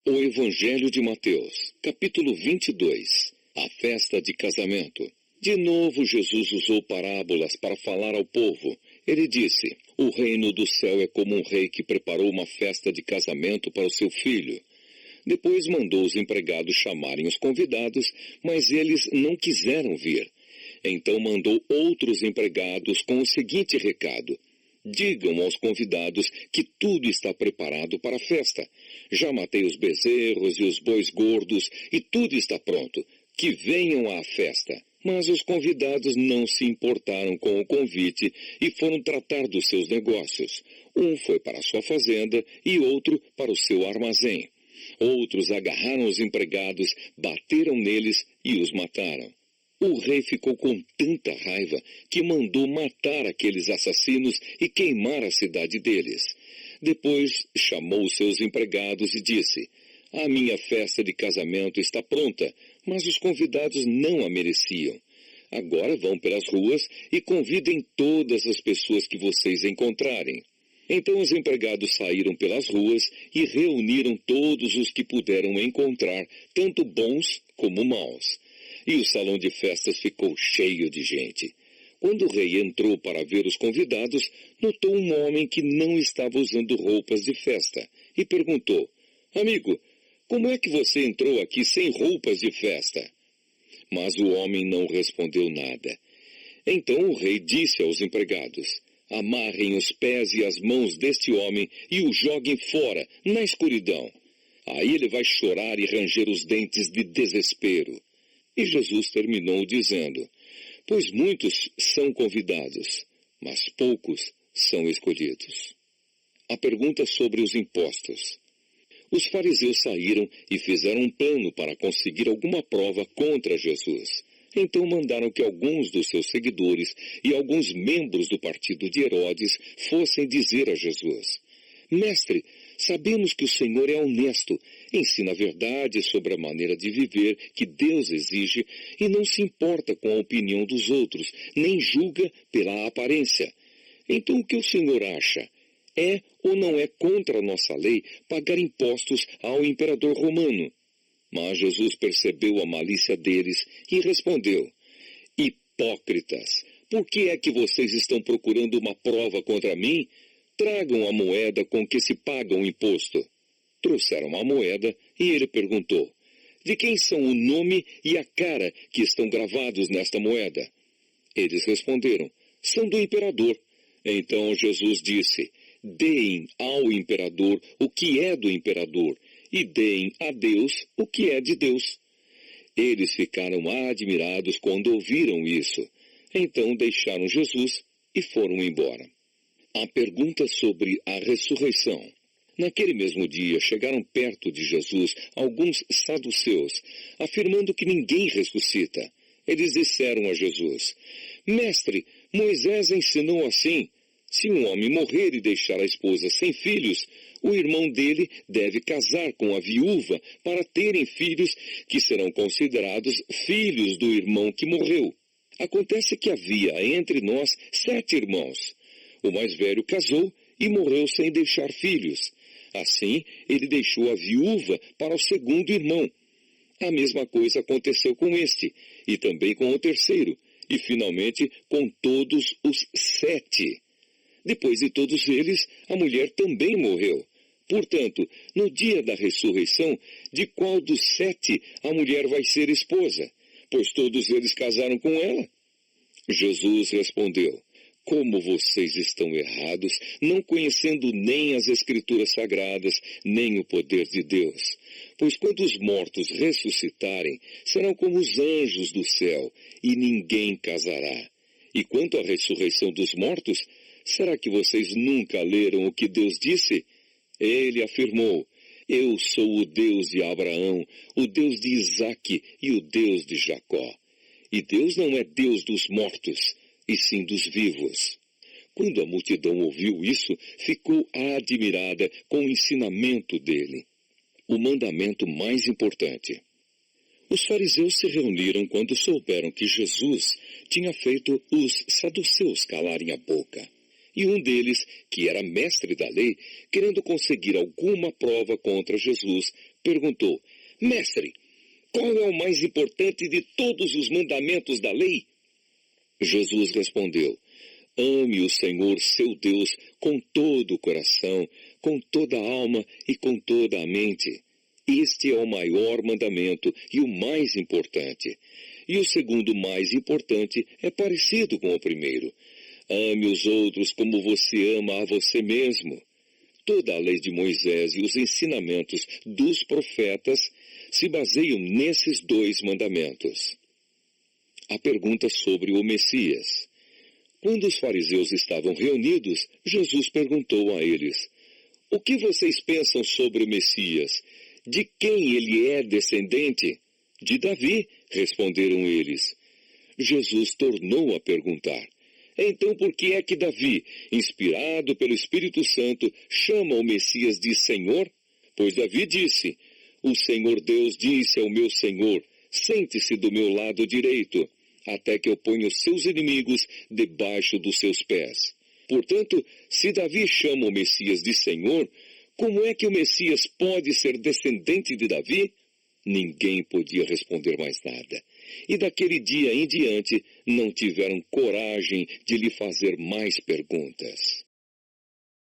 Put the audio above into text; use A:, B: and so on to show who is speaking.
A: O Evangelho de Mateus, capítulo 22, a festa de casamento. De novo Jesus usou parábolas para falar ao povo. Ele disse: o reino do céu é como um rei que preparou uma festa de casamento para o seu filho. Depois mandou os empregados chamarem os convidados, mas eles não quiseram vir. Então mandou outros empregados com o seguinte recado: digam aos convidados que tudo está preparado para a festa. Já matei os bezerros e os bois gordos e tudo está pronto. Que venham à festa. Mas os convidados não se importaram com o convite e foram tratar dos seus negócios. Um foi para a sua fazenda e outro para o seu armazém. Outros agarraram os empregados, bateram neles e os mataram. O rei ficou com tanta raiva que mandou matar aqueles assassinos e queimar a cidade deles. Depois chamou os seus empregados e disse: a minha festa de casamento está pronta, mas os convidados não a mereciam. Agora vão pelas ruas e convidem todas as pessoas que vocês encontrarem. Então os empregados saíram pelas ruas e reuniram todos os que puderam encontrar, tanto bons como maus. E o salão de festas ficou cheio de gente. Quando o rei entrou para ver os convidados, notou um homem que não estava usando roupas de festa e perguntou: amigo, como é que você entrou aqui sem roupas de festa? Mas o homem não respondeu nada. Então o rei disse aos empregados: amarrem os pés e as mãos deste homem e o joguem fora, na escuridão. Aí ele vai chorar e ranger os dentes de desespero. E Jesus terminou dizendo: pois muitos são convidados, mas poucos são escolhidos. A pergunta sobre os impostos. Os fariseus saíram e fizeram um plano para conseguir alguma prova contra Jesus. Então mandaram que alguns dos seus seguidores e alguns membros do partido de Herodes fossem dizer a Jesus: mestre, sabemos que o Senhor é honesto, ensina a verdade sobre a maneira de viver que Deus exige e não se importa com a opinião dos outros, nem julga pela aparência. Então o que o Senhor acha? É ou não é contra a nossa lei pagar impostos ao imperador romano? Mas Jesus percebeu a malícia deles e respondeu: hipócritas, por que é que vocês estão procurando uma prova contra mim? Tragam a moeda com que se paga o imposto. Trouxeram a moeda e ele perguntou: de quem são o nome e a cara que estão gravados nesta moeda? Eles responderam: são do imperador. Então Jesus disse: deem ao imperador o que é do imperador e deem a Deus o que é de Deus. Eles ficaram admirados quando ouviram isso. Então deixaram Jesus e foram embora. A pergunta sobre a ressurreição. Naquele mesmo dia chegaram perto de Jesus alguns saduceus, afirmando que ninguém ressuscita. Eles disseram a Jesus: mestre, Moisés ensinou assim: se um homem morrer e deixar a esposa sem filhos, o irmão dele deve casar com a viúva para terem filhos que serão considerados filhos do irmão que morreu. Acontece que havia entre nós 7 irmãos. O mais velho casou e morreu sem deixar filhos. Assim, ele deixou a viúva para o segundo irmão. A mesma coisa aconteceu com este, e também com o terceiro, e finalmente com todos os 7. Depois de todos eles, a mulher também morreu. Portanto, no dia da ressurreição, de qual dos 7 a mulher vai ser esposa? Pois todos eles casaram com ela. Jesus respondeu: como vocês estão errados, não conhecendo nem as Escrituras Sagradas, nem o poder de Deus. Pois quando os mortos ressuscitarem, serão como os anjos do céu, e ninguém casará. E quanto à ressurreição dos mortos, será que vocês nunca leram o que Deus disse? Ele afirmou: eu sou o Deus de Abraão, o Deus de Isaque e o Deus de Jacó. E Deus não é Deus dos mortos, e sim dos vivos. Quando a multidão ouviu isso, ficou admirada com o ensinamento dele. O mandamento mais importante. Os fariseus se reuniram quando souberam que Jesus tinha feito os saduceus calarem a boca. E um deles, que era mestre da lei, querendo conseguir alguma prova contra Jesus, perguntou: Mestre, qual é o mais importante de todos os mandamentos da lei? Jesus respondeu: Ame o Senhor seu Deus com todo o coração, com toda a alma e com toda a mente. Este é o maior mandamento e o mais importante. E o segundo mais importante é parecido com o primeiro. Ame os outros como você ama a você mesmo. Toda a lei de Moisés e os ensinamentos dos profetas se baseiam nesses dois mandamentos. A pergunta sobre o Messias. Quando os fariseus estavam reunidos, Jesus perguntou a eles: O que vocês pensam sobre o Messias? De quem ele é descendente? De Davi, responderam eles. Jesus tornou a perguntar: Então por que é que Davi, inspirado pelo Espírito Santo, chama o Messias de Senhor? Pois Davi disse: O Senhor Deus disse ao meu Senhor: Sente-se do meu lado direito, até que eu ponha os seus inimigos debaixo dos seus pés. Portanto, se Davi chama o Messias de Senhor, como é que o Messias pode ser descendente de Davi? Ninguém podia responder mais nada. E daquele dia em diante, não tiveram coragem de lhe fazer mais perguntas.